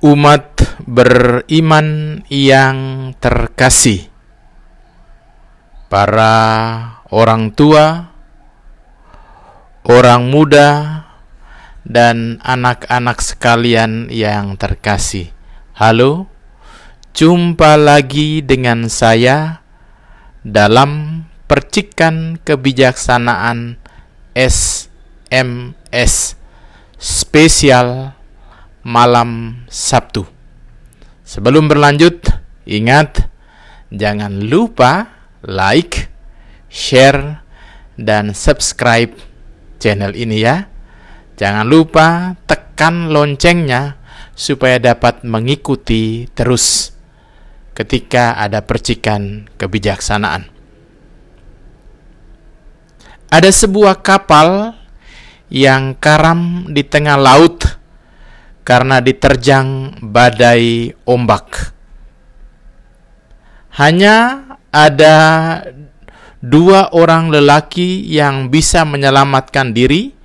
Umat beriman yang terkasih, para orang tua, orang muda, dan anak-anak sekalian yang terkasih. Halo, jumpa lagi dengan saya dalam percikan kebijaksanaan SMS spesial malam Sabtu. Sebelum berlanjut, ingat, jangan lupa like, share, dan subscribe channel ini ya. Jangan lupa tekan loncengnya supaya dapat mengikuti terus ketika ada percikan kebijaksanaan. Ada sebuah kapal yang karam di tengah laut karena diterjang badai ombak. Hanya ada 2 orang lelaki yang bisa menyelamatkan diri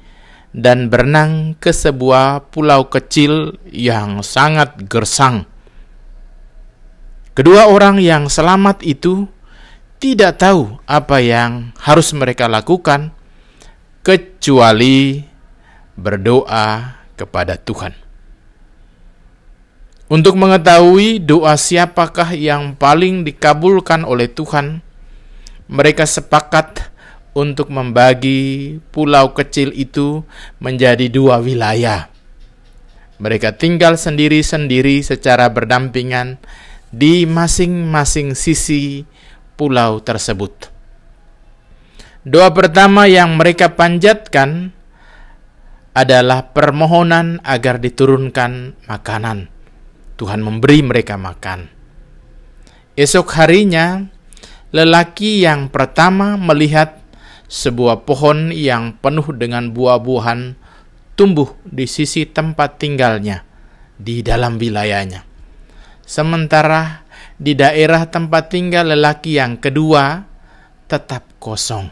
dan berenang ke sebuah pulau kecil yang sangat gersang. Kedua orang yang selamat itu tidak tahu apa yang harus mereka lakukan kecuali berdoa kepada Tuhan. Untuk mengetahui doa siapakah yang paling dikabulkan oleh Tuhan, mereka sepakat untuk membagi pulau kecil itu menjadi 2 wilayah. Mereka tinggal sendiri-sendiri secara berdampingan di masing-masing sisi pulau tersebut. Doa pertama yang mereka panjatkan adalah permohonan agar diturunkan makanan. Tuhan memberi mereka makan. Esok harinya, lelaki yang pertama melihat sebuah pohon yang penuh dengan buah-buahan tumbuh di sisi tempat tinggalnya di dalam wilayahnya. Sementara di daerah tempat tinggal lelaki yang kedua tetap kosong.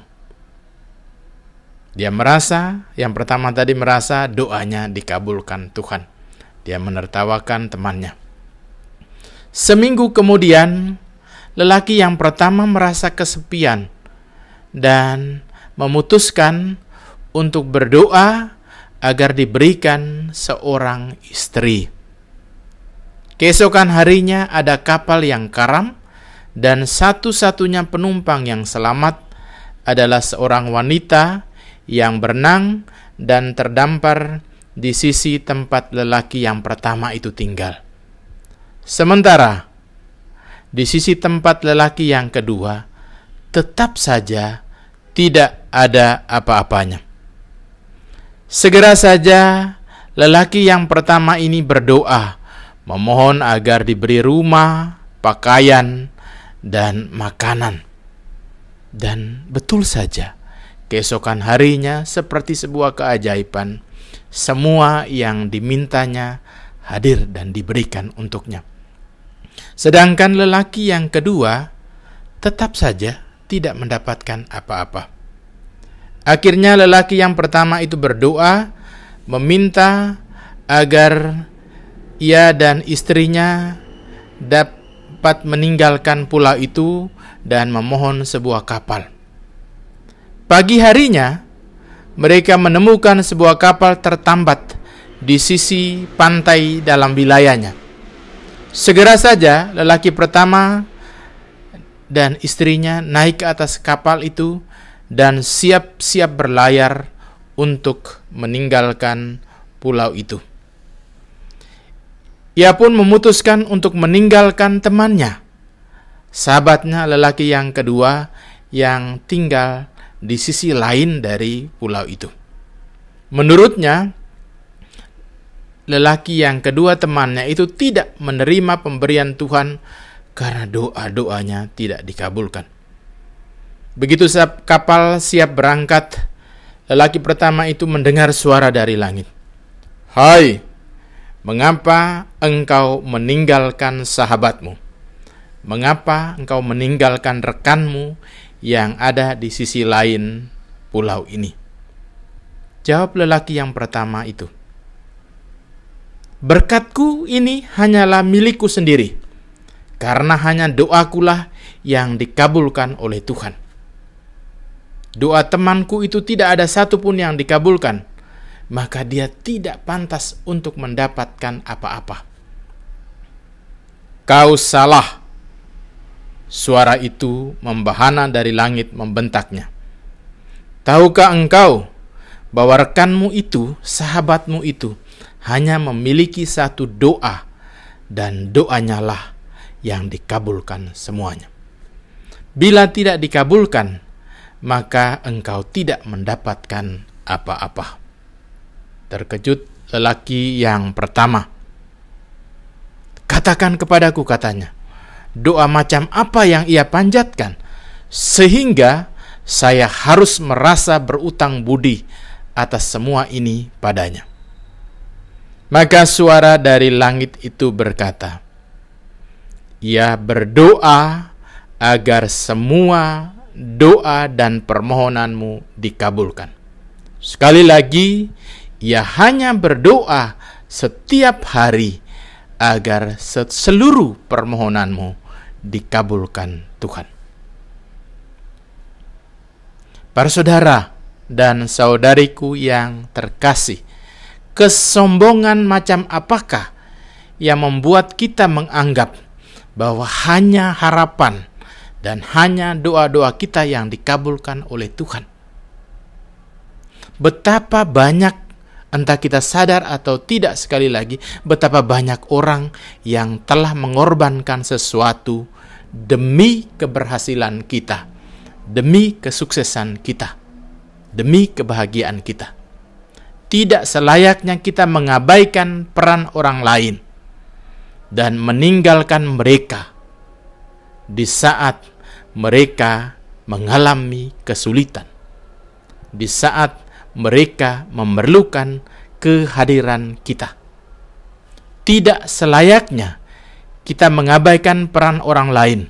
Yang pertama tadi merasa doanya dikabulkan Tuhan. Dia menertawakan temannya. Seminggu kemudian, lelaki yang pertama merasa kesepian dan memutuskan untuk berdoa agar diberikan seorang istri. Keesokan harinya ada kapal yang karam dan satu-satunya penumpang yang selamat adalah seorang wanita yang berenang dan terdampar di sisi tempat lelaki yang pertama itu tinggal. Sementara di sisi tempat lelaki yang kedua tetap saja tidak ada apa-apanya. Segera saja lelaki yang pertama ini berdoa, memohon agar diberi rumah, pakaian, dan makanan. Dan betul saja, keesokan harinya seperti sebuah keajaiban, semua yang dimintanya hadir dan diberikan untuknya. Sedangkan lelaki yang kedua tetap saja tidak mendapatkan apa-apa. Akhirnya lelaki yang pertama itu berdoa, meminta agar ia dan istrinya dapat meninggalkan pulau itu dan memohon sebuah kapal. Pagi harinya, mereka menemukan sebuah kapal tertambat di sisi pantai dalam wilayahnya. Segera saja lelaki pertama dan istrinya naik ke atas kapal itu dan siap-siap berlayar untuk meninggalkan pulau itu. Ia pun memutuskan untuk meninggalkan temannya, sahabatnya lelaki yang kedua yang tinggal di sisi lain dari pulau itu. Menurutnya, lelaki yang kedua temannya itu tidak menerima pemberian Tuhan karena doa-doanya tidak dikabulkan. Begitu kapal siap berangkat, lelaki pertama itu mendengar suara dari langit. "Hai, mengapa engkau meninggalkan sahabatmu? Mengapa engkau meninggalkan rekanmu yang ada di sisi lain pulau ini?" Jawab lelaki yang pertama itu, Berkatku ini hanyalah milikku sendiri, karena hanya doakulah yang dikabulkan oleh Tuhan. Doa temanku itu tidak ada satupun yang dikabulkan, maka dia tidak pantas untuk mendapatkan apa-apa. Kau salah. Suara itu membahana dari langit membentaknya. Tahukah engkau bahwa rekanmu itu, sahabatmu itu, hanya memiliki satu doa, dan doanya lah yang dikabulkan semuanya. Bila tidak dikabulkan, maka engkau tidak mendapatkan apa-apa. Terkejut lelaki yang pertama. Katakan kepadaku, katanya, doa macam apa yang ia panjatkan, sehingga saya harus merasa berutang budi atas semua ini padanya. Maka suara dari langit itu berkata, ia berdoa agar semua doa dan permohonanmu dikabulkan. Sekali lagi, ia hanya berdoa setiap hari agar seluruh permohonanmu dikabulkan Tuhan. Para saudara dan saudariku yang terkasih, kesombongan macam apakah yang membuat kita menganggap bahwa hanya harapan dan hanya doa-doa kita yang dikabulkan oleh Tuhan? Betapa banyak, entah kita sadar atau tidak, sekali lagi, betapa banyak orang yang telah mengorbankan sesuatu demi keberhasilan kita, demi kesuksesan kita, demi kebahagiaan kita. Tidak selayaknya kita mengabaikan peran orang lain dan meninggalkan mereka di saat mereka mengalami kesulitan, di saat mereka memerlukan kehadiran kita. Tidak selayaknya kita mengabaikan peran orang lain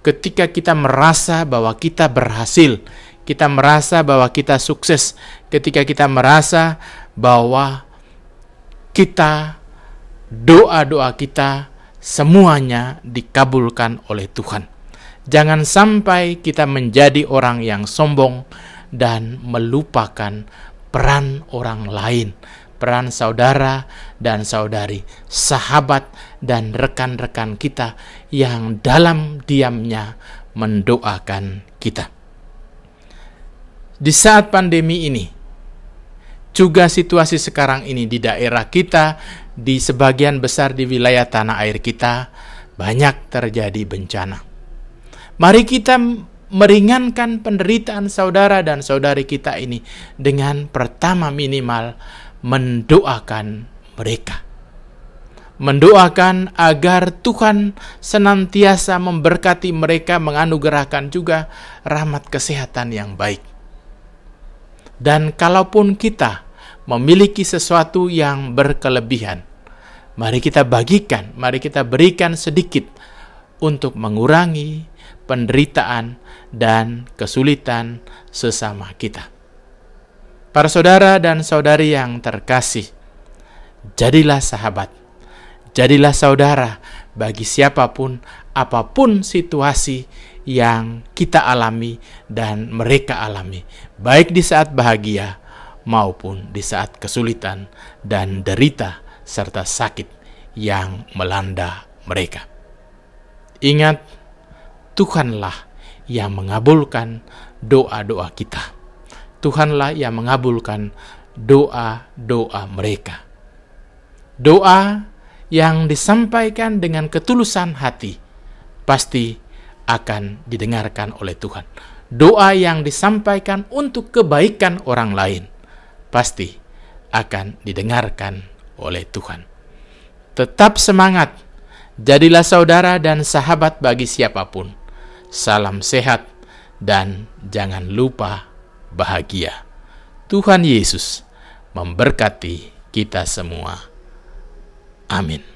ketika kita merasa bahwa kita berhasil, kita merasa bahwa kita sukses, ketika kita merasa bahwa kita, doa-doa kita semuanya dikabulkan oleh Tuhan. Jangan sampai kita menjadi orang yang sombong dan melupakan peran orang lain, peran saudara dan saudari, sahabat dan rekan-rekan kita yang dalam diamnya mendoakan kita. Di saat pandemi ini, juga situasi sekarang ini di daerah kita, di sebagian besar di wilayah tanah air kita, banyak terjadi bencana. Mari kita meringankan penderitaan saudara dan saudari kita ini dengan pertama minimal mendoakan mereka. Mendoakan agar Tuhan senantiasa memberkati mereka, menganugerahkan juga rahmat kesehatan yang baik. Dan kalaupun kita memiliki sesuatu yang berkelebihan, mari kita bagikan, mari kita berikan sedikit untuk mengurangi penderitaan dan kesulitan sesama kita. Para saudara dan saudari yang terkasih, jadilah sahabat, jadilah saudara bagi siapapun, apapun situasi yang kita alami dan mereka alami, baik di saat bahagia maupun di saat kesulitan dan derita serta sakit yang melanda mereka. Ingat, Tuhanlah yang mengabulkan doa-doa kita. Tuhanlah yang mengabulkan doa-doa mereka. Doa yang disampaikan dengan ketulusan hati pasti akan didengarkan oleh Tuhan. Doa yang disampaikan untuk kebaikan orang lain pasti akan didengarkan oleh Tuhan. Tetap semangat, jadilah saudara dan sahabat bagi siapapun. Salam sehat dan jangan lupa bahagia. Tuhan Yesus memberkati kita semua. Amin.